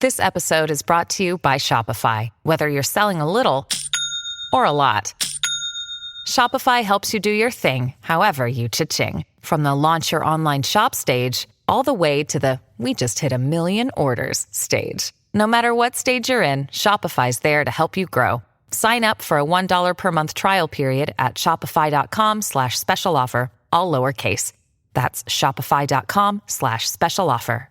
This episode is brought to you by Shopify. Whether you're selling a little or a lot, Shopify helps you do your thing, however you cha-ching. From the launch your online shop stage, all the way to the we just hit 1 million orders stage. No matter what stage you're in, Shopify's there to help you grow. Sign up for a $1 per month trial period at shopify.com/special offer, all lowercase. That's shopify.com/special offer.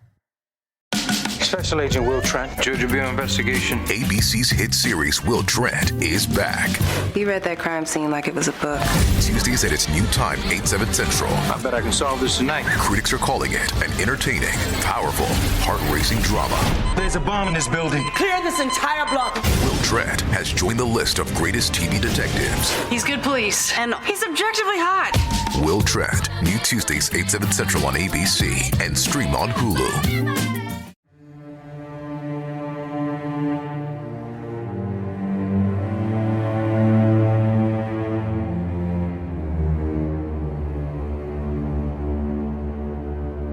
Special Agent Will Trent, Judge of your investigation. ABC's hit series Will Trent is back. He read that crime scene like it was a book. Tuesdays at its new time, 8/7 Central. I bet I can solve this tonight. Critics are calling it an entertaining, powerful, heart-racing drama. There's a bomb in this building. Clear this entire block. Will Trent has joined the list of greatest TV detectives. He's good police, and he's objectively hot. Will Trent, new Tuesdays 8/7 Central on ABC and stream on Hulu.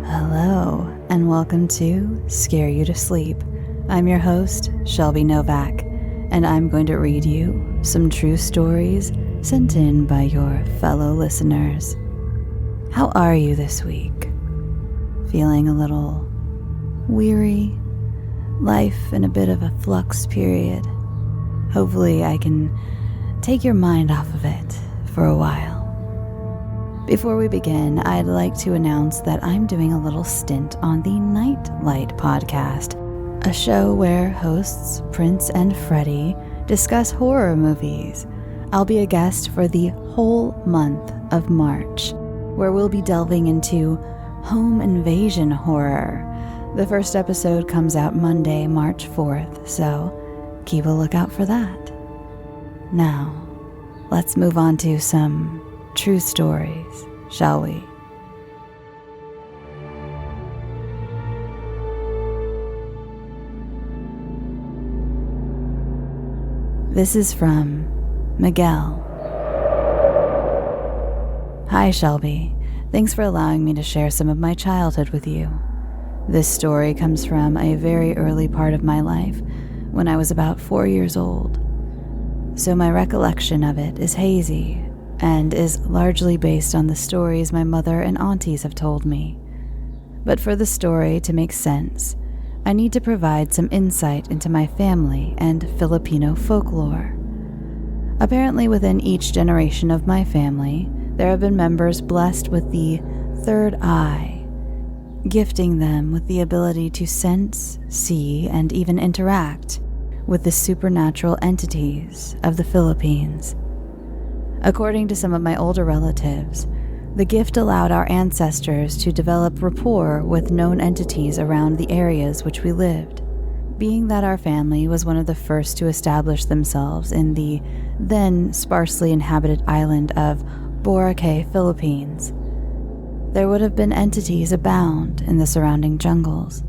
Hello, and welcome to Scare You to Sleep. I'm your host, Shelby Novak, and I'm going to read you some true stories sent in by your fellow listeners. How are you this week? Feeling a little weary? Life in a bit of a flux period? Hopefully I can take your mind off of it for a while. Before we begin, I'd like to announce that I'm doing a little stint on the Nightlight podcast, a show where hosts Prince and Freddie discuss horror movies. I'll be a guest for the whole month of March, where we'll be delving into home invasion horror. The first episode comes out Monday, March 4th, so keep a lookout for that. Now, let's move on to some true stories, shall we? This is from Miguel. Hi, Shelby. Thanks for allowing me to share some of my childhood with you. This story comes from a very early part of my life, when I was about 4 years old. So my recollection of it is hazy, and is largely based on the stories my mother and aunties have told me. But for the story to make sense, I need to provide some insight into my family and Filipino folklore. Apparently within each generation of my family, there have been members blessed with the third eye, gifting them with the ability to sense, see, and even interact with the supernatural entities of the Philippines. According to some of my older relatives, the gift allowed our ancestors to develop rapport with known entities around the areas which we lived. Being that our family was one of the first to establish themselves in the then sparsely inhabited island of Boracay, Philippines, there would have been entities abound in the surrounding jungles.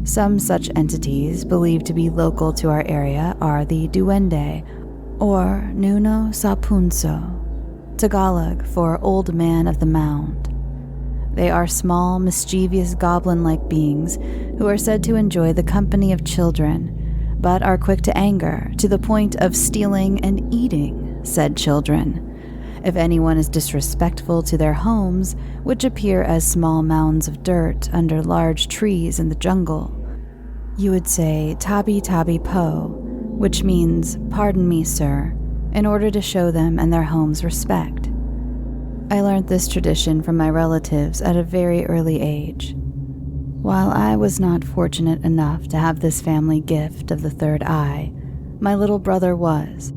Some such entities believed to be local to our area are the duende, or Nuno sa Punso, Tagalog for Old Man of the Mound. They are small, mischievous goblin-like beings who are said to enjoy the company of children, but are quick to anger to the point of stealing and eating said children. If anyone is disrespectful to their homes, which appear as small mounds of dirt under large trees in the jungle, you would say tabi tabi po, which means, "Pardon me, sir," in order to show them and their homes respect. I learned this tradition from my relatives at a very early age. While I was not fortunate enough to have this family gift of the third eye, my little brother was,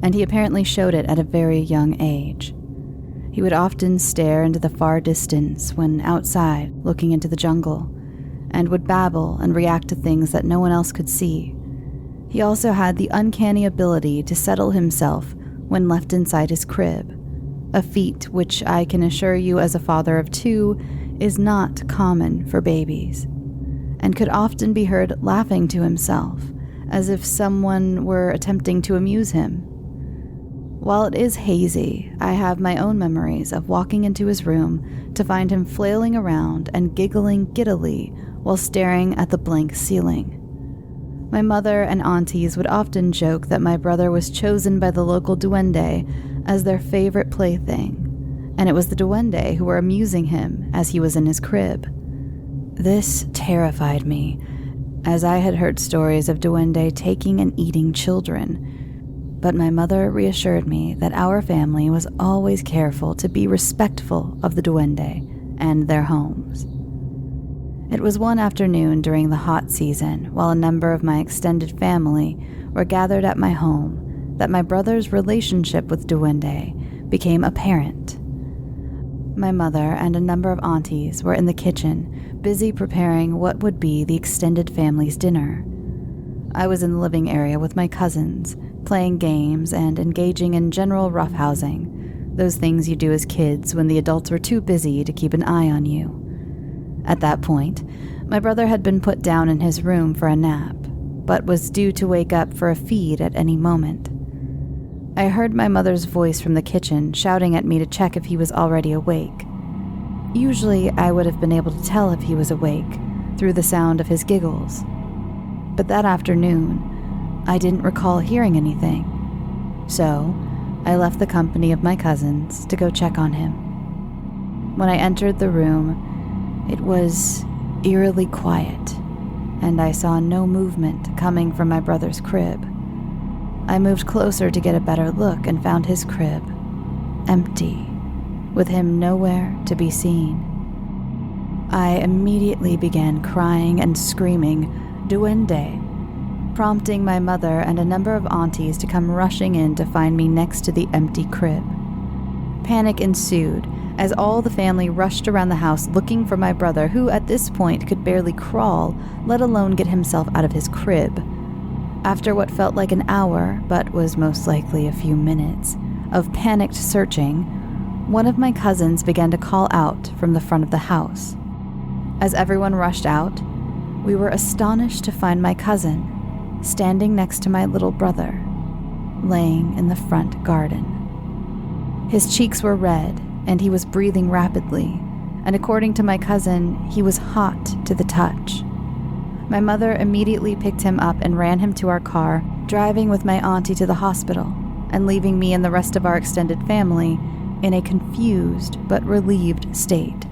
and he apparently showed it at a very young age. He would often stare into the far distance when outside looking into the jungle, and would babble and react to things that no one else could see. He also had the uncanny ability to settle himself when left inside his crib, a feat which I can assure you as a father of two is not common for babies, and could often be heard laughing to himself, as if someone were attempting to amuse him. While it is hazy, I have my own memories of walking into his room to find him flailing around and giggling giddily while staring at the blank ceiling. My mother and aunties would often joke that my brother was chosen by the local duende as their favorite plaything, and it was the duende who were amusing him as he was in his crib. This terrified me, as I had heard stories of duende taking and eating children, but my mother reassured me that our family was always careful to be respectful of the duende and their homes. It was one afternoon during the hot season, while a number of my extended family were gathered at my home, that my brother's relationship with duende became apparent. My mother and a number of aunties were in the kitchen, busy preparing what would be the extended family's dinner. I was in the living area with my cousins, playing games and engaging in general roughhousing, those things you do as kids when the adults were too busy to keep an eye on you. At that point, my brother had been put down in his room for a nap, but was due to wake up for a feed at any moment. I heard my mother's voice from the kitchen shouting at me to check if he was already awake. Usually, I would have been able to tell if he was awake through the sound of his giggles. But that afternoon, I didn't recall hearing anything. So, I left the company of my cousins to go check on him. When I entered the room, it was eerily quiet, and I saw no movement coming from my brother's crib. I moved closer to get a better look and found his crib empty, with him nowhere to be seen. I immediately began crying and screaming, "Duende," prompting my mother and a number of aunties to come rushing in to find me next to the empty crib. Panic ensued, as all the family rushed around the house looking for my brother, who at this point could barely crawl, let alone get himself out of his crib. After what felt like an hour, but was most likely a few minutes, of panicked searching, one of my cousins began to call out from the front of the house. As everyone rushed out, we were astonished to find my cousin standing next to my little brother, laying in the front garden. His cheeks were red, and he was breathing rapidly, and according to my cousin, he was hot to the touch. My mother immediately picked him up and ran him to our car, driving with my auntie to the hospital, and leaving me and the rest of our extended family in a confused but relieved state.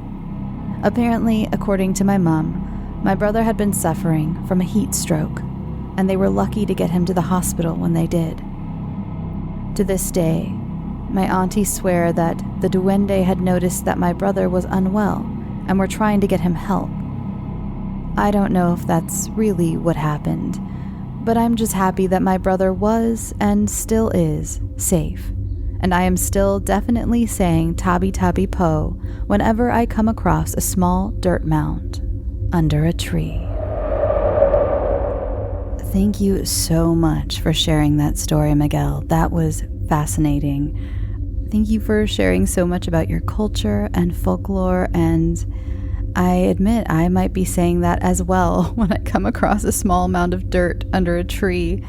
Apparently, according to my mom, my brother had been suffering from a heat stroke, and they were lucky to get him to the hospital when they did. To this day, my aunties swear that the duende had noticed that my brother was unwell and were trying to get him help. I don't know if that's really what happened, but I'm just happy that my brother was and still is safe, and I am still definitely saying tabi tabi po whenever I come across a small dirt mound under a tree. Thank you so much for sharing that story, Miguel. That was fascinating. Thank you for sharing so much about your culture and folklore, and I admit I might be saying that as well when I come across a small mound of dirt under a tree.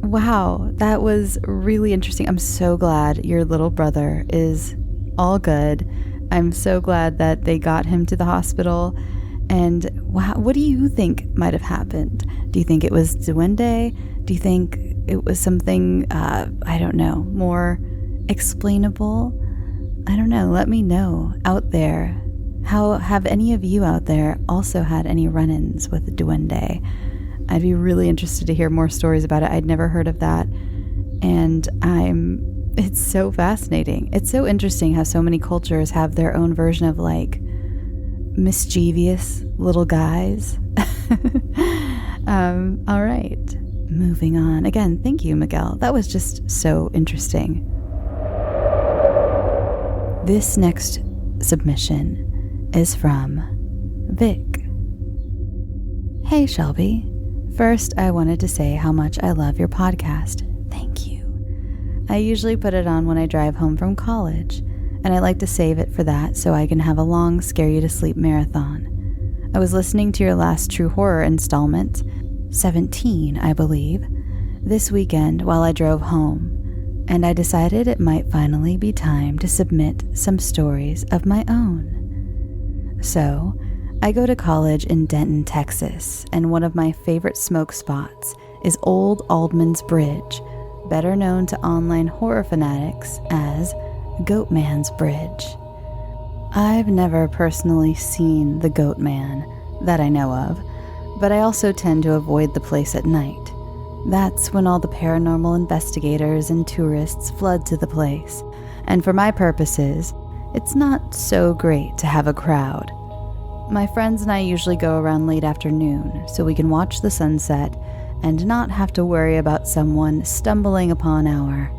Wow, that was really interesting. I'm so glad your little brother is all good. I'm so glad that they got him to the hospital. And wow, what do you think might have happened? Do you think it was duende? Do you think it was something, I don't know, more explainable? I don't know. Let me know out there. How have any of you out there also had any run-ins with the duende? I'd be really interested to hear more stories about it. I'd never heard of that. And it's so fascinating. It's so interesting how so many cultures have their own version of like mischievous little guys. All right, moving on. Again, thank you, Miguel. That was just so interesting. This next submission is from Vic. Hey, Shelby. First, I wanted to say how much I love your podcast. Thank you. I usually put it on when I drive home from college, and I like to save it for that so I can have a long Scare You to Sleep marathon. I was listening to your last true horror installment, 17, I believe, this weekend while I drove home, and I decided it might finally be time to submit some stories of my own. So, I go to college in Denton, Texas, and one of my favorite smoke spots is Old Alderman's Bridge, better known to online horror fanatics as Goat Man's Bridge. I've never personally seen the Goat Man, that I know of, but I also tend to avoid the place at night. That's when all the paranormal investigators and tourists flood to the place, and for my purposes, it's not so great to have a crowd. My friends and I usually go around late afternoon so we can watch the sunset and not have to worry about someone stumbling upon our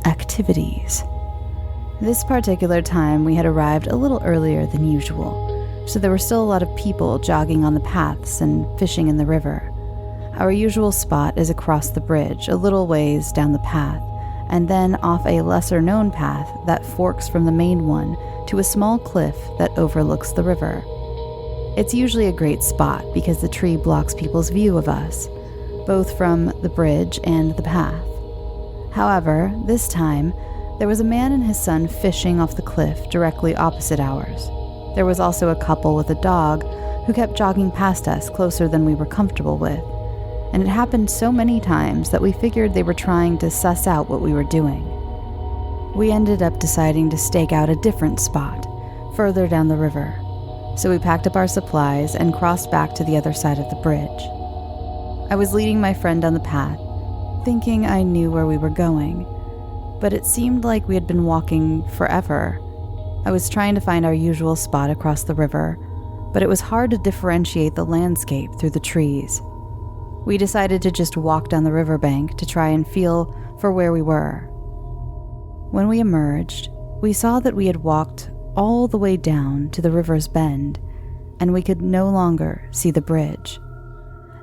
activities. This particular time we had arrived a little earlier than usual, so there were still a lot of people jogging on the paths and fishing in the river. Our usual spot is across the bridge, a little ways down the path, and then off a lesser-known path that forks from the main one to a small cliff that overlooks the river. It's usually a great spot because the tree blocks people's view of us, both from the bridge and the path. However, this time, there was a man and his son fishing off the cliff directly opposite ours. There was also a couple with a dog who kept jogging past us closer than we were comfortable with, and it happened so many times that we figured they were trying to suss out what we were doing. We ended up deciding to stake out a different spot, further down the river, so we packed up our supplies and crossed back to the other side of the bridge. I was leading my friend on the path, thinking I knew where we were going, but it seemed like we had been walking forever. I was trying to find our usual spot across the river, but it was hard to differentiate the landscape through the trees. We decided to just walk down the riverbank to try and feel for where we were. When we emerged, we saw that we had walked all the way down to the river's bend, and we could no longer see the bridge.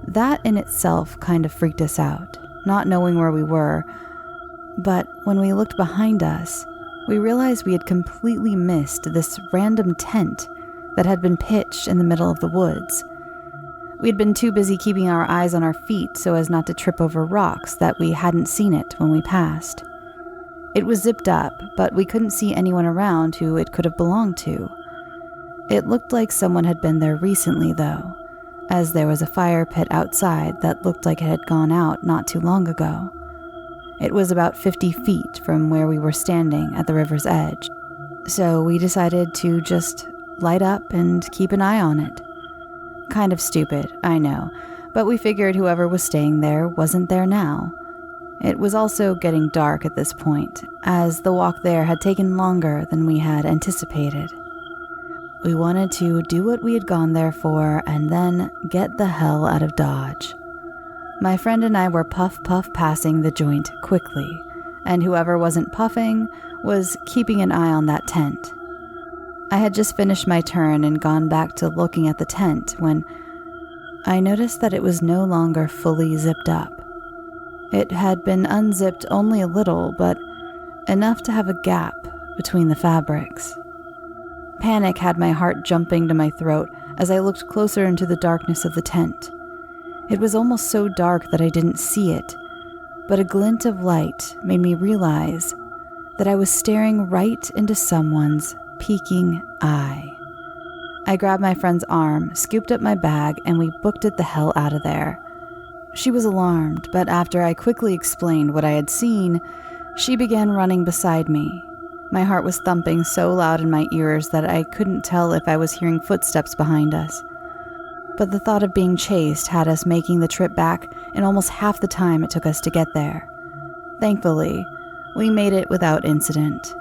That in itself kind of freaked us out, not knowing where we were, but when we looked behind us, we realized we had completely missed this random tent that had been pitched in the middle of the woods. We had been too busy keeping our eyes on our feet so as not to trip over rocks that we hadn't seen it when we passed. It was zipped up, but we couldn't see anyone around who it could have belonged to. It looked like someone had been there recently, though, as there was a fire pit outside that looked like it had gone out not too long ago. It was about 50 feet from where we were standing at the river's edge, so we decided to just light up and keep an eye on it. Kind of stupid, I know, but we figured whoever was staying there wasn't there now. It was also getting dark at this point, as the walk there had taken longer than we had anticipated. We wanted to do what we had gone there for and then get the hell out of Dodge. My friend and I were puff passing the joint quickly, and whoever wasn't puffing was keeping an eye on that tent. I had just finished my turn and gone back to looking at the tent when I noticed that it was no longer fully zipped up. It had been unzipped only a little, but enough to have a gap between the fabrics. Panic had my heart jumping to my throat as I looked closer into the darkness of the tent. It was almost so dark that I didn't see it, but a glint of light made me realize that I was staring right into someone's peeking eye. I grabbed my friend's arm, scooped up my bag, and we booked it the hell out of there. She was alarmed, but after I quickly explained what I had seen, she began running beside me. My heart was thumping so loud in my ears that I couldn't tell if I was hearing footsteps behind us. But the thought of being chased had us making the trip back in almost half the time it took us to get there. Thankfully, we made it without incident.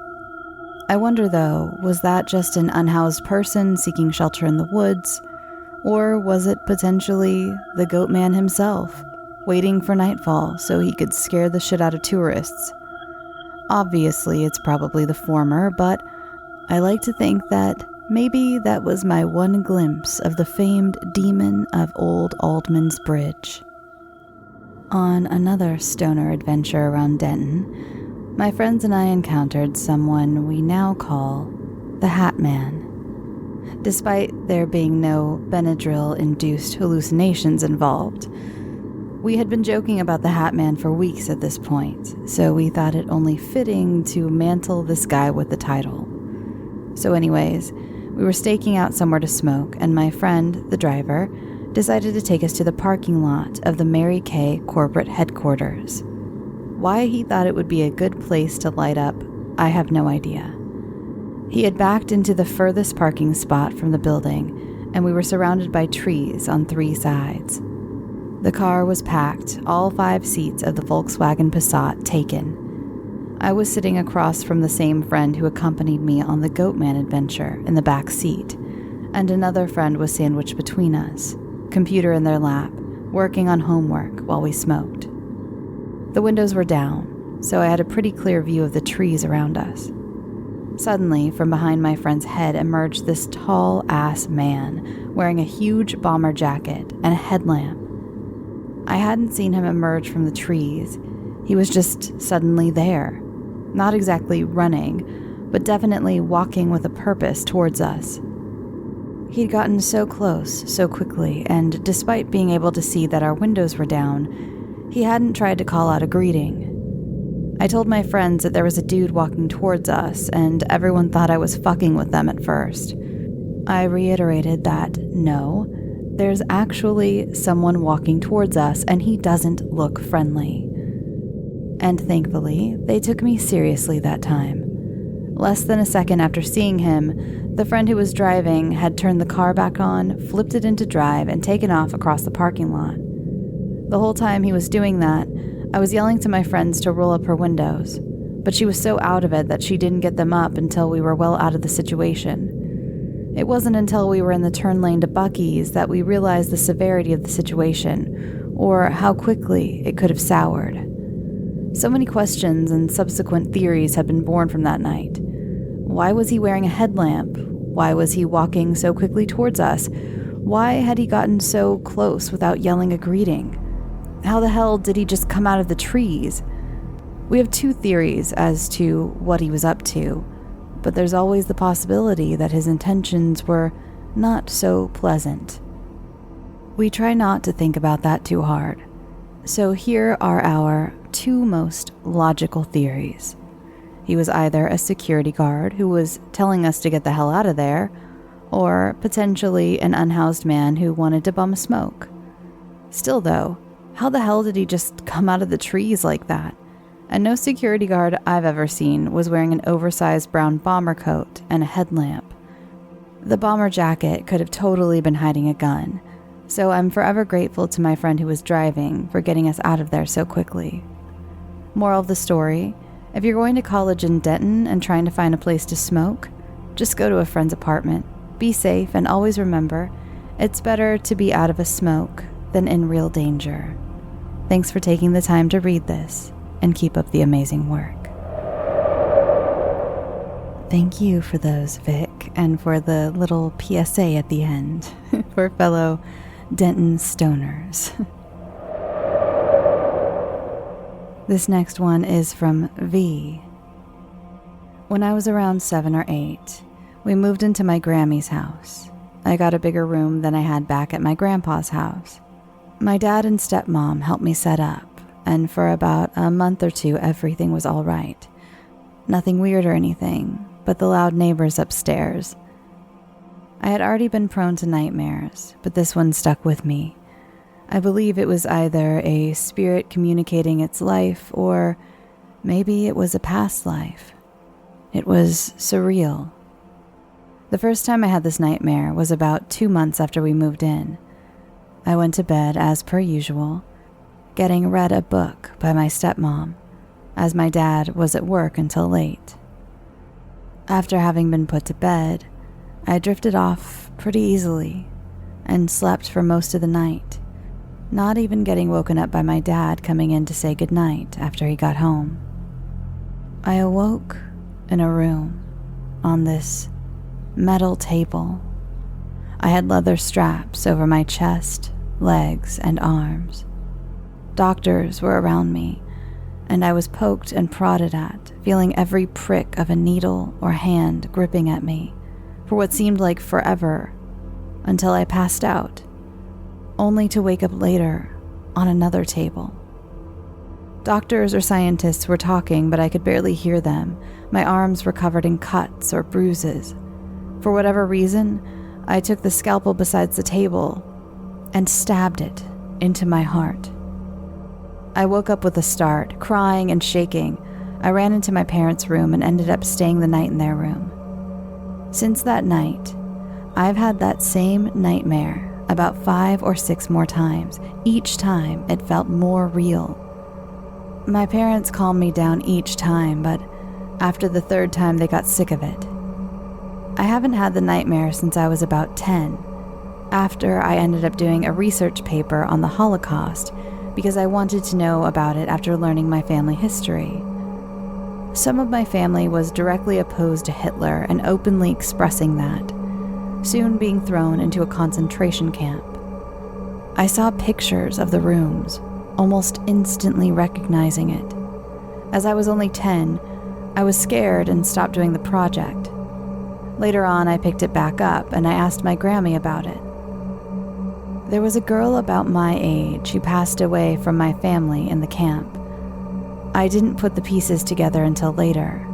I wonder, though, was that just an unhoused person seeking shelter in the woods, or was it potentially the Goat Man himself, waiting for nightfall so he could scare the shit out of tourists? Obviously, it's probably the former, but I like to think that maybe that was my one glimpse of the famed demon of Old Alderman's Bridge. On another stoner adventure around Denton, my friends and I encountered someone we now call the Hat Man. Despite there being no Benadryl-induced hallucinations involved, we had been joking about the Hat Man for weeks at this point, so we thought it only fitting to mantle this guy with the title. So anyways, We were staking out somewhere to smoke, and my friend, the driver, decided to take us to the parking lot of the Mary Kay corporate headquarters. Why he thought it would be a good place to light up, I have no idea. He had backed into the furthest parking spot from the building, and we were surrounded by trees on 3 sides. The car was packed, all 5 seats of the Volkswagen Passat taken. I was sitting across from the same friend who accompanied me on the Goatman adventure in the back seat, and another friend was sandwiched between us, computer in their lap, working on homework while we smoked. The windows were down, so I had a pretty clear view of the trees around us. Suddenly, from behind my friend's head emerged this tall-ass man wearing a huge bomber jacket and a headlamp. I hadn't seen him emerge from the trees. He was just suddenly there. Not exactly running, but definitely walking with a purpose towards us. He'd gotten so close so quickly, and despite being able to see that our windows were down, he hadn't tried to call out a greeting. I told my friends that there was a dude walking towards us, and everyone thought I was fucking with them at first. I reiterated that, no, there's actually someone walking towards us, and he doesn't look friendly. And thankfully, they took me seriously that time. Less than a second after seeing him, the friend who was driving had turned the car back on, flipped it into drive, and taken off across the parking lot. The whole time he was doing that, I was yelling to my friends to roll up her windows, but she was so out of it that she didn't get them up until we were well out of the situation. It wasn't until we were in the turn lane to Buc-ee's that we realized the severity of the situation, or how quickly it could have soured. So many questions and subsequent theories had been born from that night. Why was he wearing a headlamp? Why was he walking so quickly towards us? Why had he gotten so close without yelling a greeting? How the hell did he just come out of the trees? We have 2 theories as to what he was up to, but there's always the possibility that his intentions were not so pleasant. We try not to think about that too hard. So here are our 2 most logical theories. He was either a security guard who was telling us to get the hell out of there, or potentially an unhoused man who wanted to bum a smoke. Still though, how the hell did he just come out of the trees like that? And no security guard I've ever seen was wearing an oversized brown bomber coat and a headlamp. The bomber jacket could have totally been hiding a gun, so I'm forever grateful to my friend who was driving for getting us out of there so quickly. Moral of the story, if you're going to college in Denton and trying to find a place to smoke, just go to a friend's apartment, be safe, and always remember, it's better to be out of a smoke than in real danger. Thanks for taking the time to read this, and keep up the amazing work. Thank you for those, Vic, and for the little PSA at the end for fellow Denton stoners. This next one is from V. When I was around 7 or 8, we moved into my Grammy's house. I got a bigger room than I had back at my grandpa's house. My dad and stepmom helped me set up, and for about a month or 2, everything was all right. Nothing weird or anything, but the loud neighbors upstairs. I had already been prone to nightmares, but this one stuck with me. I believe it was either a spirit communicating its life, or maybe it was a past life. It was surreal. The first time I had this nightmare was about 2 months after we moved in. I went to bed as per usual, getting read a book by my stepmom, as my dad was at work until late. After having been put to bed, I drifted off pretty easily and slept for most of the night, not even getting woken up by my dad coming in to say goodnight after he got home. I awoke in a room on this metal table. I had leather straps over my chest, legs, and arms. Doctors were around me, and I was poked and prodded at, feeling every prick of a needle or hand gripping at me for what seemed like forever, until I passed out, only to wake up later on another table. Doctors or scientists were talking, but I could barely hear them. My arms were covered in cuts or bruises. For whatever reason, I took the scalpel beside the table and stabbed it into my heart. I woke up with a start, crying and shaking. I ran into my parents' room and ended up staying the night in their room. Since that night, I've had that same nightmare about 5 or 6 more times. Each time, it felt more real. My parents calmed me down each time, but after the 3rd time, they got sick of it. I haven't had the nightmare since I was about 10, after I ended up doing a research paper on the Holocaust because I wanted to know about it after learning my family history. Some of my family was directly opposed to Hitler and openly expressing that, soon being thrown into a concentration camp. I saw pictures of the rooms, almost instantly recognizing it. As I was only 10, I was scared and stopped doing the project. Later on, I picked it back up and I asked my Grammy about it. There was a girl about my age who passed away from my family in the camp. I didn't put the pieces together until later.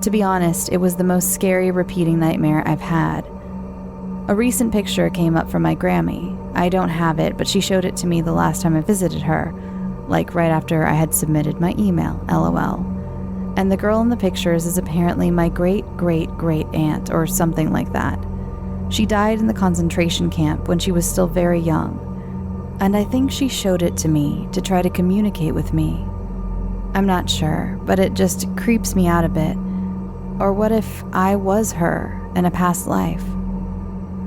To be honest, it was the most scary repeating nightmare I've had. A recent picture came up from my Grammy. I don't have it, but she showed it to me the last time I visited her, like right after I had submitted my email, LOL. And the girl in the pictures is apparently my great-great-great-aunt or something like that. She died in the concentration camp when she was still very young, and I think she showed it to me to try to communicate with me. I'm not sure, but it just creeps me out a bit. Or what if I was her in a past life?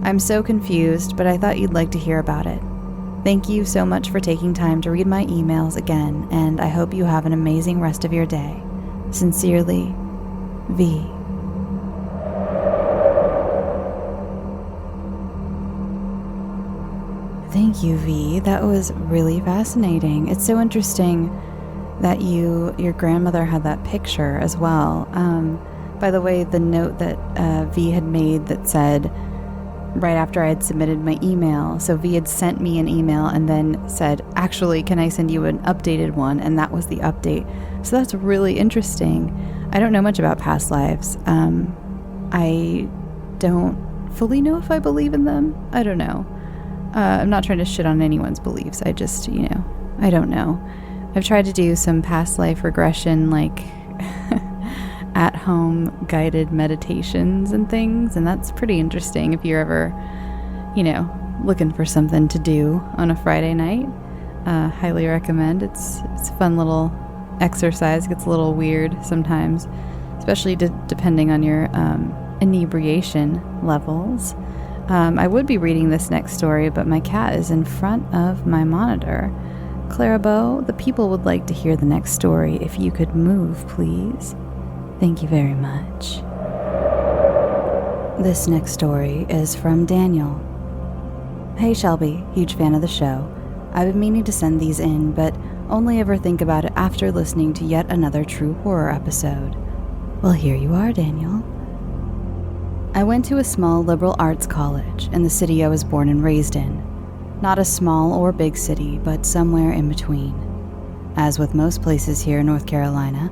I'm so confused, but I thought you'd like to hear about it. Thank you so much for taking time to read my emails again, and I hope you have an amazing rest of your day. Sincerely, V. Thank you, V. That was really fascinating. It's so interesting that your grandmother had that picture as well. By the way, the note that V had made that said, right after I had submitted my email, so V had sent me an email and then said, actually, can I send you an updated one? And that was the update. So that's really interesting. I don't know much about past lives. I don't fully know if I believe in them. I don't know. I'm not trying to shit on anyone's beliefs. I just, I don't know. I've tried to do some past life regression, like at-home guided meditations and things, and that's pretty interesting if you're ever, looking for something to do on a Friday night. Highly recommend. It's a fun little exercise. It gets a little weird sometimes, especially depending on your inebriation levels. I would be reading this next story, but my cat is in front of my monitor. Clarabeau, the people would like to hear the next story. If you could move, please. Thank you very much. This next story is from Daniel. Hey Shelby, huge fan of the show. I've been meaning to send these in, but only ever think about it after listening to yet another true horror episode. Well, here you are, Daniel. I went to a small liberal arts college in the city I was born and raised in. Not a small or big city, but somewhere in between. As with most places here in North Carolina,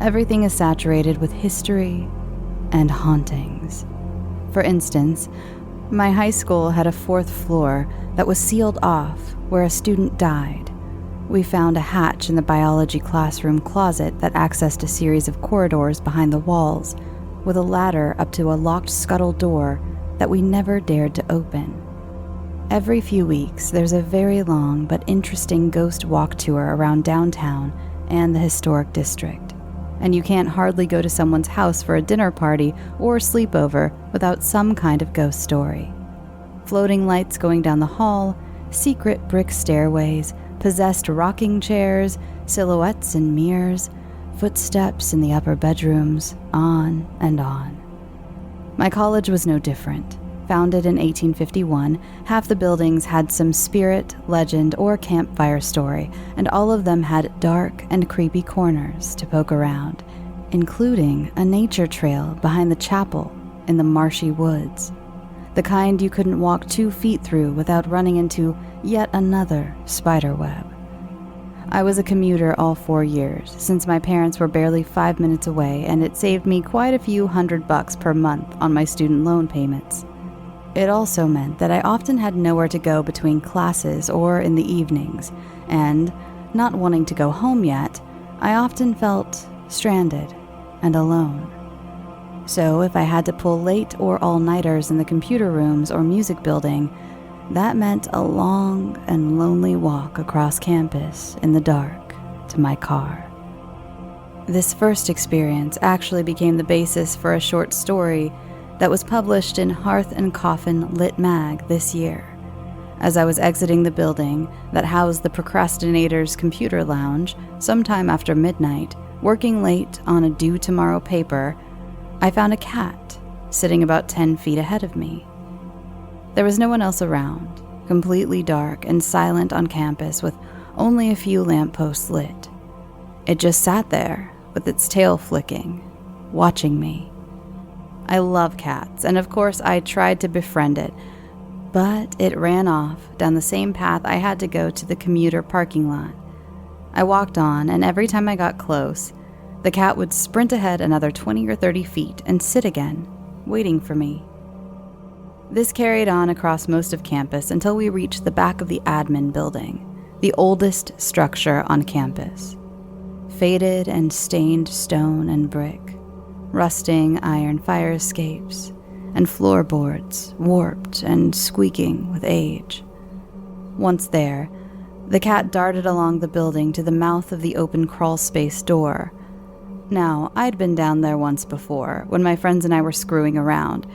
everything is saturated with history and hauntings. For instance, my high school had a 4th floor that was sealed off where a student died. We found a hatch in the biology classroom closet that accessed a series of corridors behind the walls, with a ladder up to a locked scuttle door that we never dared to open. Every few weeks, there's a very long but interesting ghost walk tour around downtown and the historic district, and you can't hardly go to someone's house for a dinner party or sleepover without some kind of ghost story. Floating lights going down the hall, secret brick stairways, possessed rocking chairs, silhouettes in mirrors, footsteps in the upper bedrooms, on and on. My college was no different. Founded in 1851, half the buildings had some spirit, legend, or campfire story, and all of them had dark and creepy corners to poke around, including a nature trail behind the chapel in the marshy woods, the kind you couldn't walk 2 feet through without running into yet another spider web. I was a commuter all 4 years, since my parents were barely 5 minutes away, and it saved me quite a few $100 per month on my student loan payments. It also meant that I often had nowhere to go between classes or in the evenings, and, not wanting to go home yet, I often felt stranded and alone. So if I had to pull late or all-nighters in the computer rooms or music building, that meant a long and lonely walk across campus in the dark to my car. This first experience actually became the basis for a short story that was published in Hearth and Coffin Lit Mag this year. As I was exiting the building that housed the procrastinator's computer lounge sometime after midnight, working late on a due tomorrow paper, I found a cat sitting about 10 feet ahead of me. There was no one else around, completely dark and silent on campus with only a few lampposts lit. It just sat there with its tail flicking, watching me. I love cats, and of course I tried to befriend it, but it ran off down the same path I had to go to the commuter parking lot. I walked on, and every time I got close, the cat would sprint ahead another 20 or 30 feet and sit again, waiting for me. This carried on across most of campus until we reached the back of the admin building, the oldest structure on campus. Faded and stained stone and brick, rusting iron fire escapes, and floorboards warped and squeaking with age. Once there, the cat darted along the building to the mouth of the open crawl space door. Now, I'd been down there once before, when my friends and I were screwing around.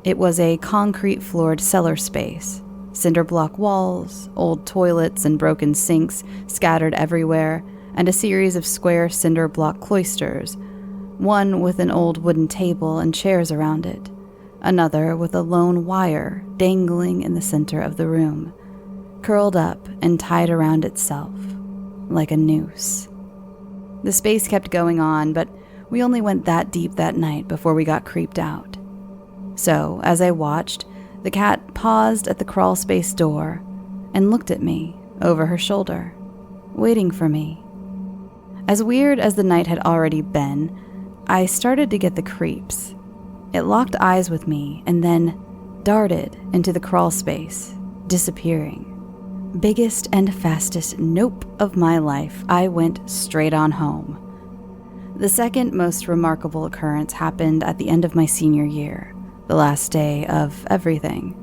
It was a concrete-floored cellar space, cinder block walls, old toilets and broken sinks scattered everywhere, and a series of square cinder block cloisters, one with an old wooden table and chairs around it, another with a lone wire dangling in the center of the room, curled up and tied around itself like a noose. The space kept going on, but we only went that deep that night before we got creeped out. So, as I watched, the cat paused at the crawl space door and looked at me over her shoulder, waiting for me. As weird as the night had already been, I started to get the creeps. It locked eyes with me and then darted into the crawl space, disappearing. Biggest and fastest nope of my life, I went straight on home. The second most remarkable occurrence happened at the end of my senior year, the last day of everything.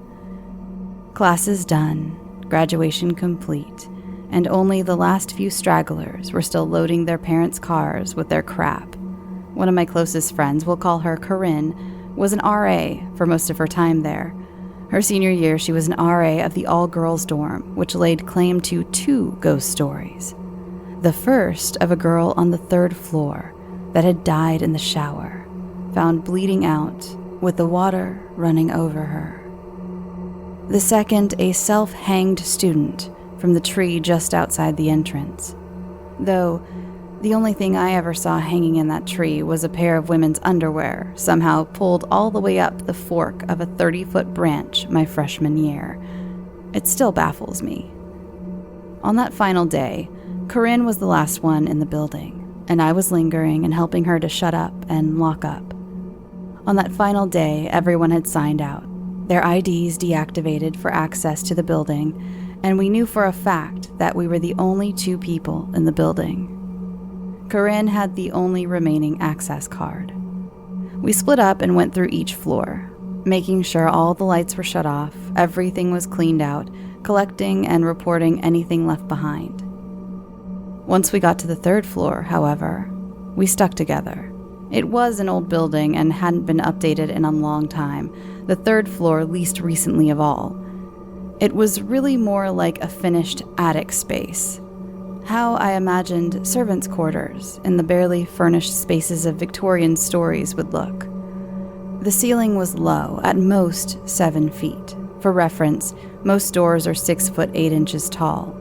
Classes done, graduation complete, and only the last few stragglers were still loading their parents' cars with their crap. One of my closest friends, we'll call her Corinne, was an RA for most of her time there. Her senior year, she was an RA of the all-girls dorm, which laid claim to 2 ghost stories. The first of a girl on the 3rd floor that had died in the shower, found bleeding out with the water running over her. The second, a self-hanged student from the tree just outside the entrance. Though the only thing I ever saw hanging in that tree was a pair of women's underwear, somehow pulled all the way up the fork of a 30-foot branch my freshman year. It still baffles me. On that final day, Corinne was the last one in the building, and I was lingering and helping her to shut up and lock up. On that final day, everyone had signed out, their IDs deactivated for access to the building, and we knew for a fact that we were the only 2 people in the building. Corinne had the only remaining access card. We split up and went through each floor, making sure all the lights were shut off, everything was cleaned out, collecting and reporting anything left behind. Once we got to the 3rd floor, however, we stuck together. It was an old building and hadn't been updated in a long time, the 3rd floor least recently of all. It was really more like a finished attic space. How I imagined servants' quarters in the barely furnished spaces of Victorian stories would look. The ceiling was low, at most 7 feet. For reference, most doors are 6 foot 8 inches tall.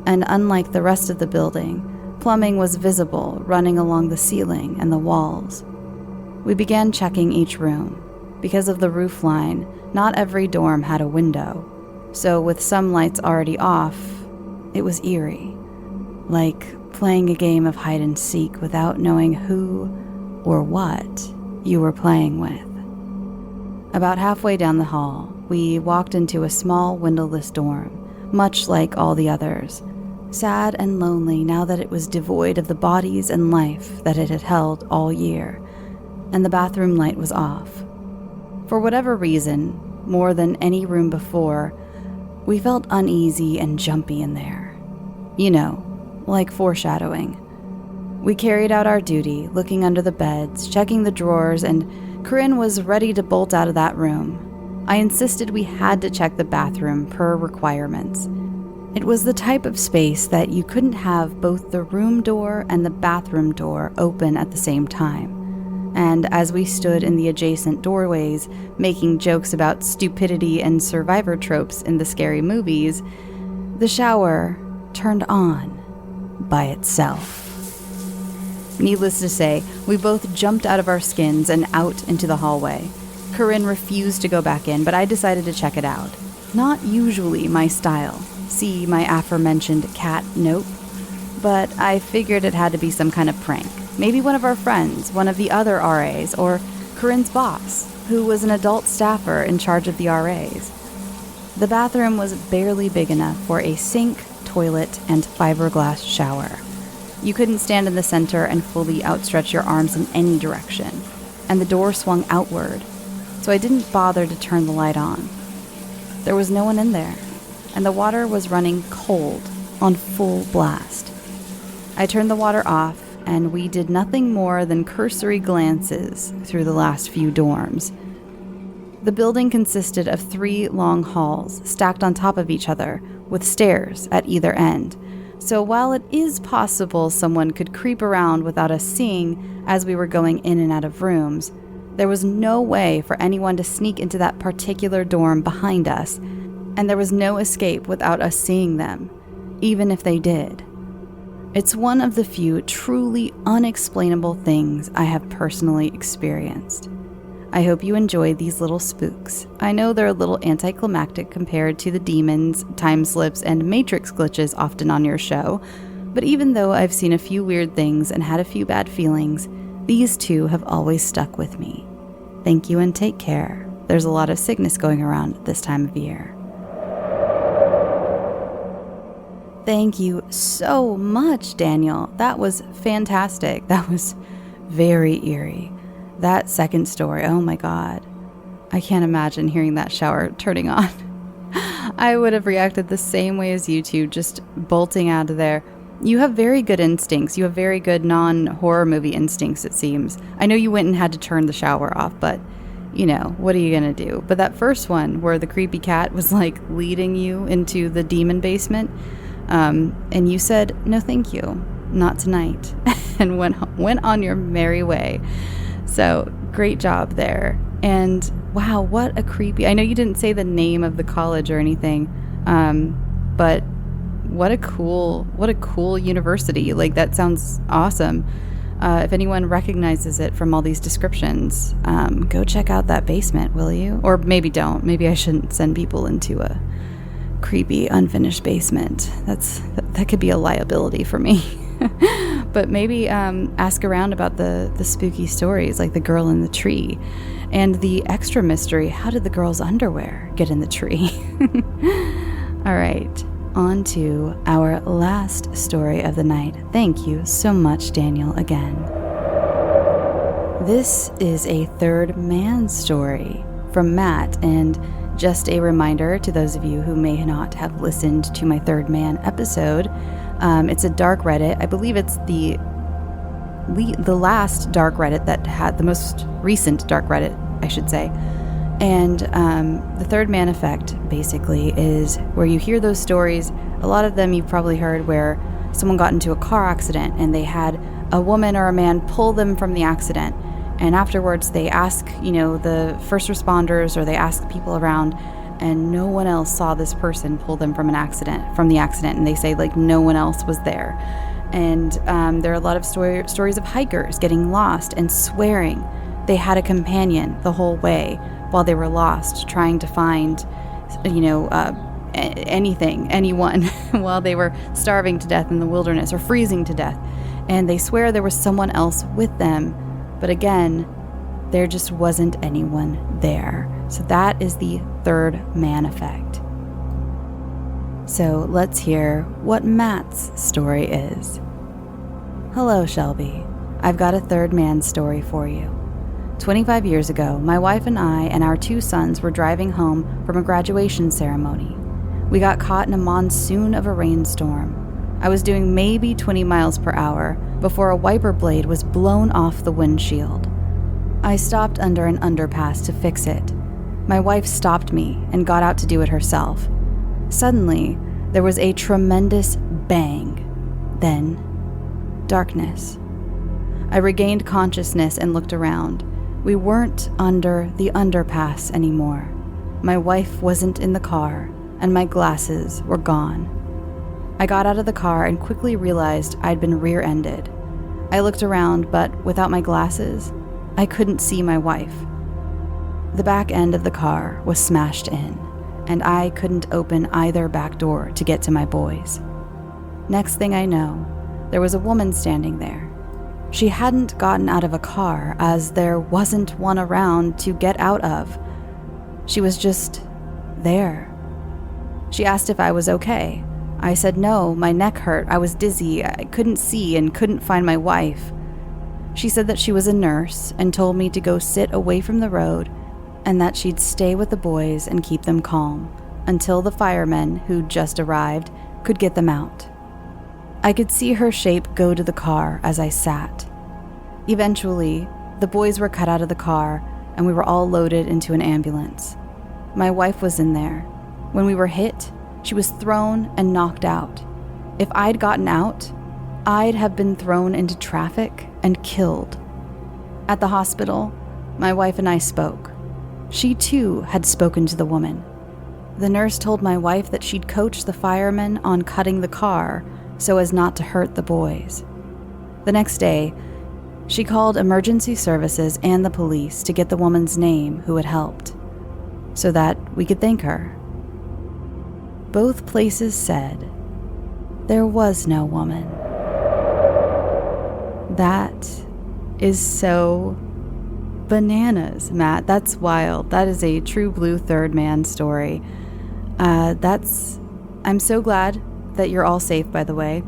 And unlike the rest of the building, plumbing was visible running along the ceiling and the walls. We began checking each room. Because of the roof line, not every dorm had a window. So with some lights already off, it was eerie. like playing a game of hide and seek without knowing who or what you were playing with. About halfway down the hall, we walked into a small windowless dorm, much like all the others, sad and lonely now that it was devoid of the bodies and life that it had held all year, and the bathroom light was off. For whatever reason, more than any room before, we felt uneasy and jumpy in there. You know, like foreshadowing. We carried out our duty, looking under the beds, checking the drawers, and Corinne was ready to bolt out of that room. I insisted we had to check the bathroom per requirements. It was the type of space that you couldn't have both the room door and the bathroom door open at the same time. And as we stood in the adjacent doorways, making jokes about stupidity and survivor tropes in the scary movies, the shower turned on by itself. Needless to say, we both jumped out of our skins and out into the hallway. Corinne refused to go back in, but I decided to check it out. Not usually my style. See my aforementioned cat nope. But I figured it had to be some kind of prank. Maybe one of our friends, one of the other RAs, or Corinne's boss, who was an adult staffer in charge of the RAs. The bathroom was barely big enough for a sink, toilet, and fiberglass shower. You couldn't stand in the center and fully outstretch your arms in any direction, and the door swung outward, so I didn't bother to turn the light on. There was no one in there, and the water was running cold on full blast. I turned the water off, and we did nothing more than cursory glances through the last few dorms. The building consisted of 3 long halls stacked on top of each other, with stairs at either end. So while it is possible someone could creep around without us seeing as we were going in and out of rooms, there was no way for anyone to sneak into that particular dorm behind us, and there was no escape without us seeing them, even if they did. It's one of the few truly unexplainable things I have personally experienced. I hope you enjoyed these little spooks. I know they're a little anticlimactic compared to the demons, time slips, and matrix glitches often on your show, but even though I've seen a few weird things and had a few bad feelings, these 2 have always stuck with me. Thank you and take care. There's a lot of sickness going around this time of year. Thank you so much, Daniel. That was fantastic. That was very eerie. That second story, oh my God. I can't imagine hearing that shower turning on. I would have reacted the same way as you two, just bolting out of there. You have very good instincts. You have very good non-horror movie instincts, it seems. I know you went and had to turn the shower off, but, you know, what are you going to do? But that first one where the creepy cat was like leading you into the demon basement, and you said, no thank you, not tonight, and went on your merry way. So great job there. And wow, what a creepy, I know you didn't say the name of the college or anything, but what a cool university. Like, that sounds awesome. If anyone recognizes it from all these descriptions, go check out that basement, will you? Or maybe don't. Maybe I shouldn't send people into a creepy, unfinished basement. That could be a liability for me. But maybe ask around about the spooky stories, like the girl in the tree. And the extra mystery, how did the girl's underwear get in the tree? All right, on to our last story of the night. Thank you so much, Daniel, again. This is a third man story from Matt, and just a reminder to those of you who may not have listened to my third man episode, it's a dark Reddit. I believe it's the last dark Reddit that had the most recent dark Reddit, I should say. And the third man effect basically is where you hear those stories. A lot of them you've probably heard where someone got into a car accident and they had a woman or a man pull them from the accident. And afterwards they ask, the first responders, or they ask people around, and no one else saw this person pull them from the accident. And they say, like, no one else was there. And there are a lot of stories of hikers getting lost and swearing they had a companion the whole way while they were lost, trying to find, anyone, while they were starving to death in the wilderness or freezing to death. And they swear there was someone else with them. But again, there just wasn't anyone there. So that is the third man effect. So let's hear what Matt's story is. Hello, Shelby. I've got a third man story for you. 25 years ago, my wife and I and our 2 sons were driving home from a graduation ceremony. We got caught in a monsoon of a rainstorm. I was doing maybe 20 miles per hour before a wiper blade was blown off the windshield. I stopped under an underpass to fix it. My wife stopped me and got out to do it herself. Suddenly, there was a tremendous bang. Then, darkness. I regained consciousness and looked around. We weren't under the underpass anymore. My wife wasn't in the car, and my glasses were gone. I got out of the car and quickly realized I'd been rear-ended. I looked around, but without my glasses, I couldn't see my wife. The back end of the car was smashed in, and I couldn't open either back door to get to my boys. Next thing I know, there was a woman standing there. She hadn't gotten out of a car, as there wasn't one around to get out of. She was just there. She asked if I was okay. I said no, my neck hurt, I was dizzy, I couldn't see and couldn't find my wife. She said that she was a nurse and told me to go sit away from the road and that she'd stay with the boys and keep them calm until the firemen who'd just arrived could get them out. I could see her shape go to the car as I sat. Eventually, the boys were cut out of the car and we were all loaded into an ambulance. My wife was in there. When we were hit, she was thrown and knocked out. If I'd gotten out, I'd have been thrown into traffic and killed. At the hospital, my wife and I spoke. She too had spoken to the woman. The nurse told my wife that she'd coached the firemen on cutting the car so as not to hurt the boys. The next day, she called emergency services and the police to get the woman's name who had helped, so that we could thank her. Both places said there was no woman. That is so bananas, Matt. That's wild. That is a true blue third man story. I'm so glad that you're all safe, by the way.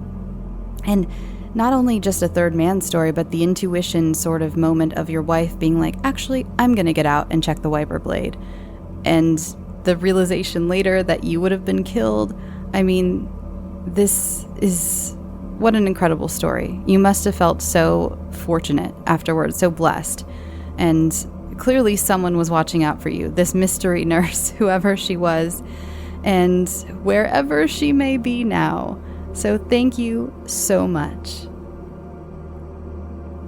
And not only just a third man story, but the intuition sort of moment of your wife being like, actually, I'm going to get out and check the wiper blade. And the realization later that you would have been killed. I mean, this is what an incredible story. You must have felt so fortunate afterwards, so blessed. And clearly someone was watching out for you, this mystery nurse, whoever she was, and wherever she may be now. So thank you so much.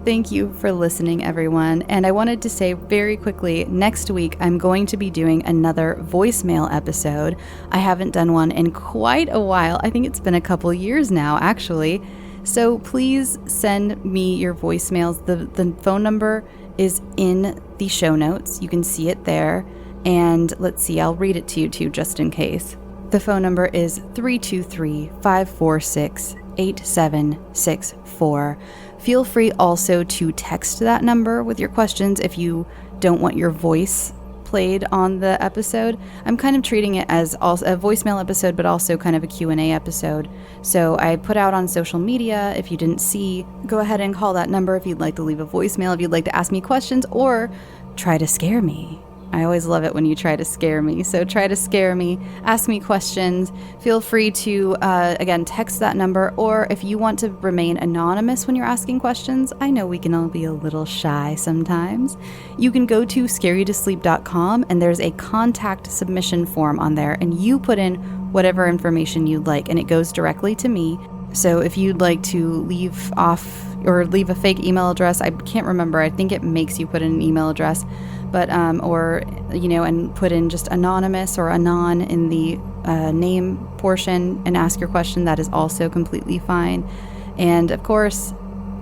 Thank you for listening, everyone. And I wanted to say very quickly, next week I'm going to be doing another voicemail episode. I haven't done one in quite a while. I think it's been a couple years now, actually. So please send me your voicemails. The phone number is in the show notes. You can see it there. And let's see, I'll read it to you too, just in case. The phone number is 323-546-8764. Feel free also to text that number with your questions if you don't want your voice played on the episode. I'm kind of treating it as also a voicemail episode, but also kind of a Q&A episode. So I put out on social media, if you didn't see, go ahead and call that number if you'd like to leave a voicemail, if you'd like to ask me questions or try to scare me. I always love it when you try to scare me. So try to scare me, ask me questions. Feel free to, again, text that number. Or if you want to remain anonymous when you're asking questions, I know we can all be a little shy sometimes. You can go to scareyoutosleep.com and there's a contact submission form on there. And you put in whatever information you'd like and it goes directly to me. So if you'd like to leave off or leave a fake email address, I can't remember. I think it makes you put in an email address. But, or, you know, and put in just anonymous or anon in the name portion and ask your question. That is also completely fine. And of course,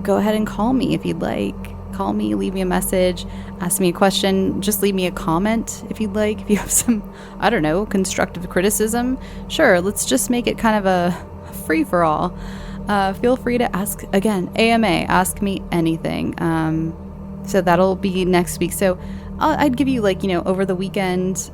go ahead and call me if you'd like. call me, leave me a message, ask me a question, just leave me a comment if you'd like. If you have some, I don't know, constructive criticism, sure, let's just make it kind of a free-for-all. Feel free to ask, again, AMA, ask me anything. So that'll be next week. So I'd give you over the weekend,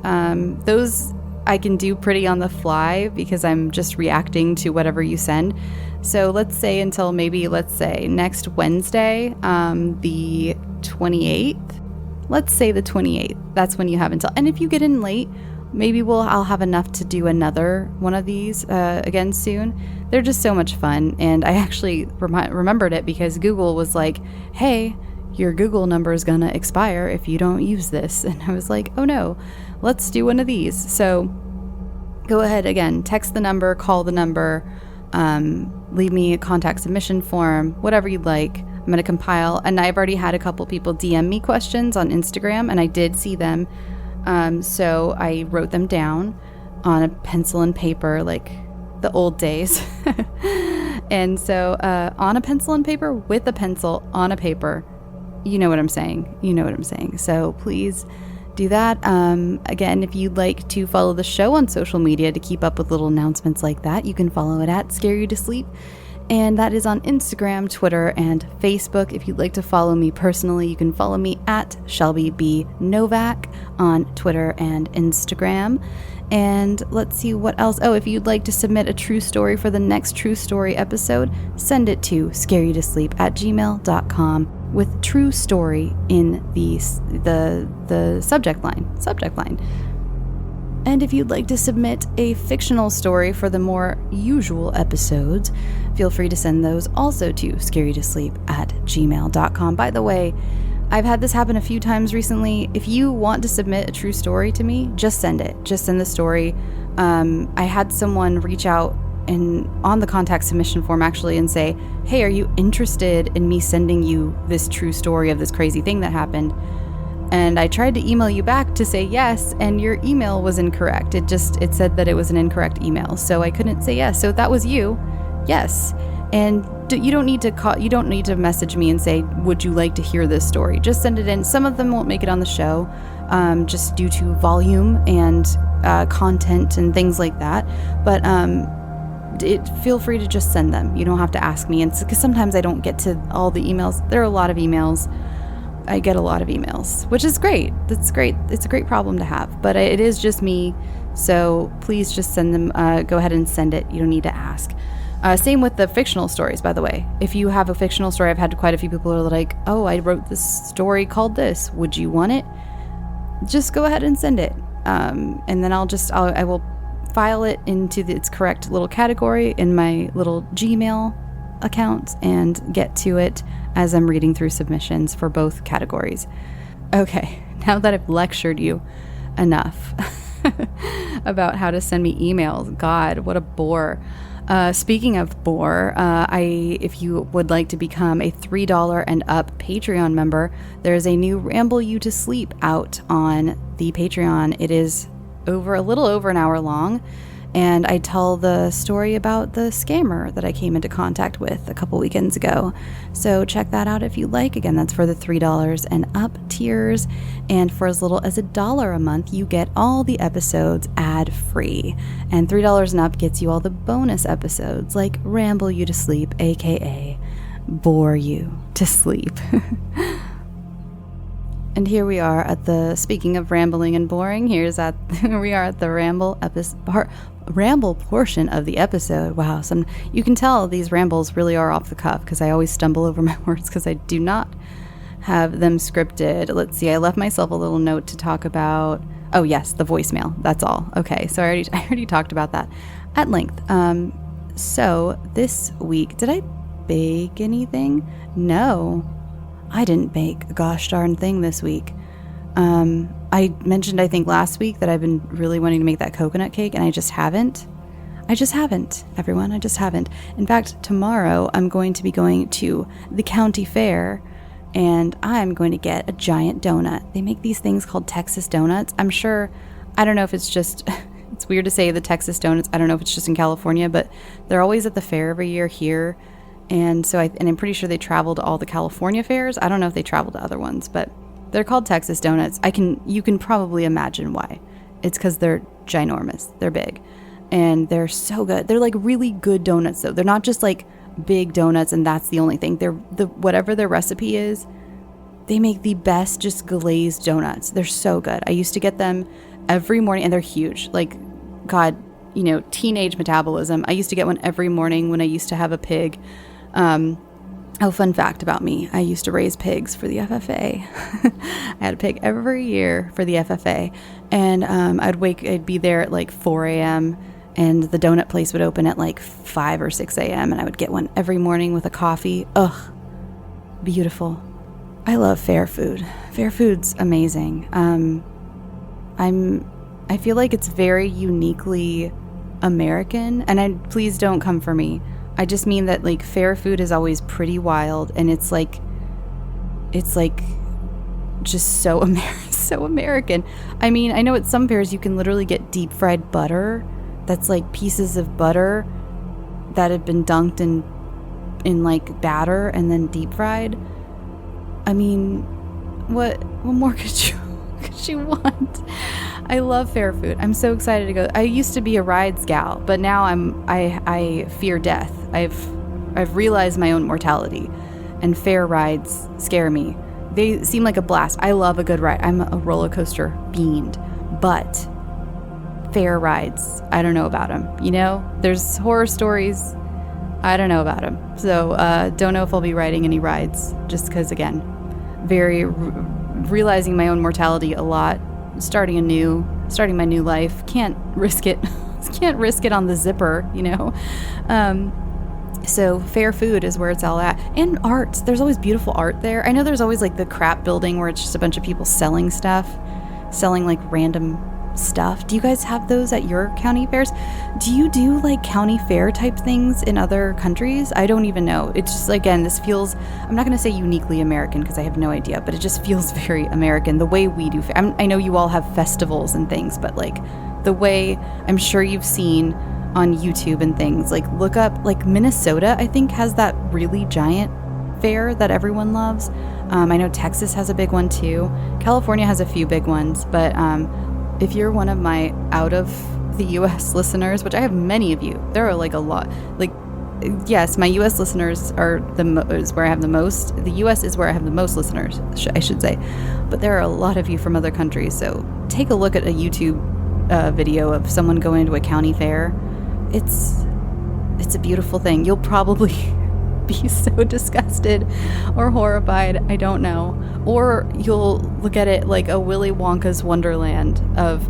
those I can do pretty on the fly because I'm just reacting to whatever you send. So let's say until next Wednesday, the 28th. Let's say the 28th. That's when you have until. And if you get in late, maybe I'll have enough to do another one of these again soon. They're just so much fun. And I actually remembered it because Google was like, hey, your Google number is going to expire if you don't use this. And I was like, oh no, let's do one of these. So go ahead, again, text the number, call the number, leave me a contact submission form, whatever you'd like. I'm going to compile. And I've already had a couple people DM me questions on Instagram, and I did see them. So I wrote them down on a pencil and paper, like the old days. And so on a pencil and paper, with a pencil on a paper, you know what I'm saying. So please do that. Again, if you'd like to follow the show on social media to keep up with little announcements like that, you can follow it at Scare You to Sleep. And that is on Instagram, Twitter, and Facebook. If you'd like to follow me personally, you can follow me at Shelby B. Novak on Twitter and Instagram. And let's see what else. Oh, if you'd like to submit a true story for the next True Story episode, send it to scareyoutosleep@gmail.com with true story in the subject line. And if you'd like to submit a fictional story for the more usual episodes, feel free to send those also to scareyoutosleep@gmail.com. By the way, I've had this happen a few times recently. If you want to submit a true story to me, just send it. Just send the story. I had someone reach out on the contact submission form actually and say, hey, are you interested in me sending you this true story of this crazy thing that happened? And I tried to email you back to say yes, and your email was incorrect. It said that it was an incorrect email, so I couldn't say yes. So if that was you, yes. And you don't need to call. You don't need to message me and say, would you like to hear this story? Just send it in. Some of them won't make it on the show, just due to volume and content and things like that. But feel free to just send them. You don't have to ask me. And because sometimes I don't get to all the emails. There are a lot of emails. I get a lot of emails, which is great. That's great. It's a great problem to have. But it is just me. So please just send them. Go ahead and send it. You don't need to ask. Same with the fictional stories, by the way. If you have a fictional story, I've had quite a few people who are like, oh, I wrote this story called this. Would you want it? Just go ahead and send it. And then I will file it into its correct little category in my little Gmail account and get to it as I'm reading through submissions for both categories. Okay, now that I've lectured you enough about how to send me emails, God, what a bore. Speaking of bore, if you would like to become a $3 and up Patreon member, there's a new Ramble You to Sleep out on the Patreon. It is a little over an hour long, and I tell the story about the scammer that I came into contact with a couple weekends ago. So check that out if you like. Again, that's for the $3 and up tiers, and for as little as $1 a month, you get all the episodes ad-free. And $3 and up gets you all the bonus episodes, like Ramble You to Sleep, aka Bore You to Sleep. And here we are speaking of rambling and boring, here we are at the ramble portion of the episode. Wow, you can tell these rambles really are off the cuff because I always stumble over my words because I do not have them scripted. Let's see, I left myself a little note to talk about, oh yes, the voicemail, that's all. Okay, so I already talked about that at length. So this week, did I bake anything? No. I didn't bake a gosh darn thing this week. I mentioned, I think last week, that I've been really wanting to make that coconut cake, and I just haven't, everyone. I just haven't. In fact, tomorrow I'm going to be going to the county fair, and I'm going to get a giant donut. They make these things called Texas donuts. I don't know if it's just, it's weird to say the Texas donuts. I don't know if it's just in California, but they're always at the fair every year here. And so I'm pretty sure they travel to all the California fairs. I don't know if they travel to other ones, but they're called Texas donuts. You can probably imagine why. It's because they're ginormous. They're big. And they're so good. They're like really good donuts though. They're not just like big donuts and that's the only thing. Whatever their recipe is, they make the best just glazed donuts. They're so good. I used to get them every morning and they're huge. Like, God, teenage metabolism. I used to get one every morning when I used to have a pig. Fun fact about me. I used to raise pigs for the FFA. I had a pig every year for the FFA. And I'd be there at like 4 a.m. and the donut place would open at like 5 or 6 a.m. and I would get one every morning with a coffee. Ugh, beautiful. I love fair food. Fair food's amazing. I feel like it's very uniquely American, and please don't come for me. I just mean that like fair food is always pretty wild, and it's like just so so American. I mean, I know at some fairs you can literally get deep fried butter. That's like pieces of butter that have been dunked in like batter and then deep fried. I mean, what more could you want? I love fair food. I'm so excited to go. I used to be a rides gal, but now I fear death. I've realized my own mortality, and fair rides scare me. They seem like a blast. I love a good ride. I'm a roller coaster fiend, but fair rides, I don't know about them. There's horror stories. I don't know about them. So don't know if I'll be riding any rides, just because, again, realizing my own mortality a lot, starting my new life. Can't risk it on the zipper, So fair food is where it's all at. And art. There's always beautiful art there. I know there's always like the crap building where it's just a bunch of people selling like random stuff. Do you guys have those at your county fairs? Do you do like county fair type things in other countries? I don't even know. It's just, again, this feels, I'm not going to say uniquely American because I have no idea, but it just feels very American the way we do. I know you all have festivals and things, but like the way I'm sure you've seen on YouTube and things, like look up, like Minnesota, I think has that really giant fair that everyone loves. I know Texas has a big one too. California has a few big ones, but if you're one of my out of the U.S. listeners, which I have many of you, there are like a lot. Like, yes, my U.S. listeners are is where I have the most. The U.S. is where I have the most listeners, I should say. But there are a lot of you from other countries. So take a look at a YouTube video of someone going to a county fair. It's a beautiful thing. You'll probably be so disgusted or horrified, I don't know. Or you'll look at it like a Willy Wonka's Wonderland of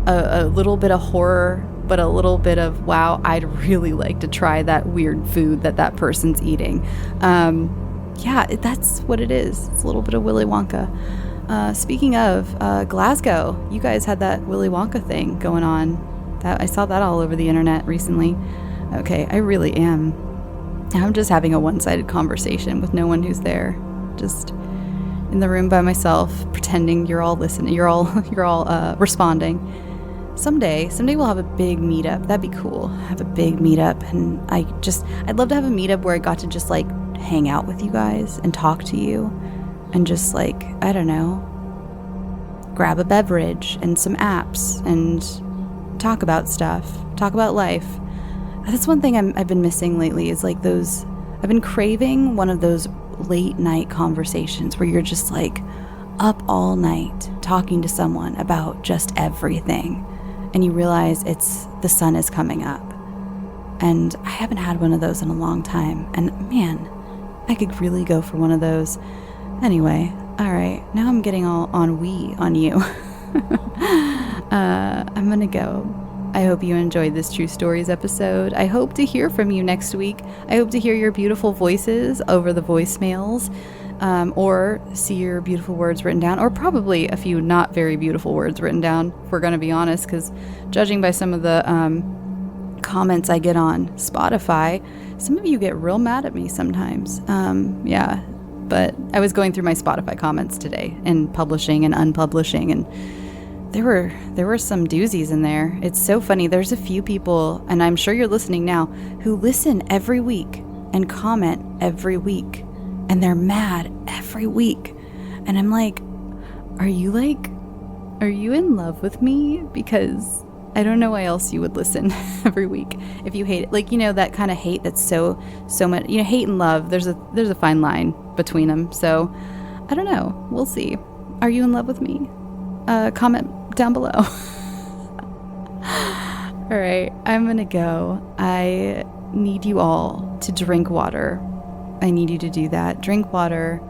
a little bit of horror, but a little bit of, wow, I'd really like to try that weird food that person's eating. Yeah, that's what it is. It's a little bit of Willy Wonka. Speaking of Glasgow, you guys had that Willy Wonka thing going on. I saw that all over the internet recently. Okay, I really am. I'm just having a one-sided conversation with no one who's there. Just in the room by myself, pretending you're all listening. You're all responding. Someday we'll have a big meetup. That'd be cool. Have a big meetup, and I'd love to have a meetup where I got to just like hang out with you guys and talk to you, and just like, I don't know, grab a beverage and some apps and talk about stuff, talk about life. That's one thing I've been missing lately is like those, I've been craving one of those late night conversations where you're just like up all night talking to someone about just everything, and you realize the sun is coming up. And I haven't had one of those in a long time, and man, I could really go for one of those. Anyway, all right, now I'm getting all on you. I'm gonna go. I hope you enjoyed this True Stories episode. I hope to hear from you next week. I hope to hear your beautiful voices over the voicemails, or see your beautiful words written down, or probably a few not very beautiful words written down, if we're going to be honest, because judging by some of the comments I get on Spotify, some of you get real mad at me sometimes. Yeah, but I was going through my Spotify comments today and publishing and unpublishing, and there were some doozies in there. It's so funny. There's a few people, and I'm sure you're listening now, who listen every week and comment every week. And they're mad every week. And I'm like, are you in love with me? Because I don't know why else you would listen every week if you hate it. Like, that kind of hate that's so much, hate and love, there's a fine line between them. So I don't know. We'll see. Are you in love with me? Comment down below. All right, I'm going to go. I need you all to drink water. I need you to do that. Drink water.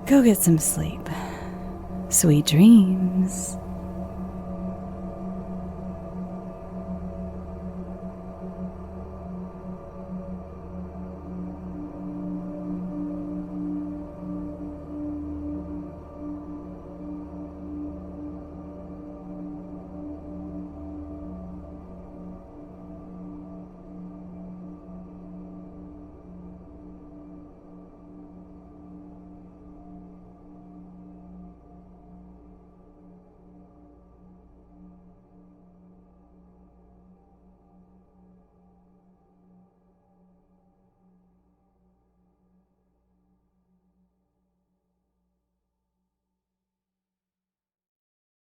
Go get some sleep. Sweet dreams.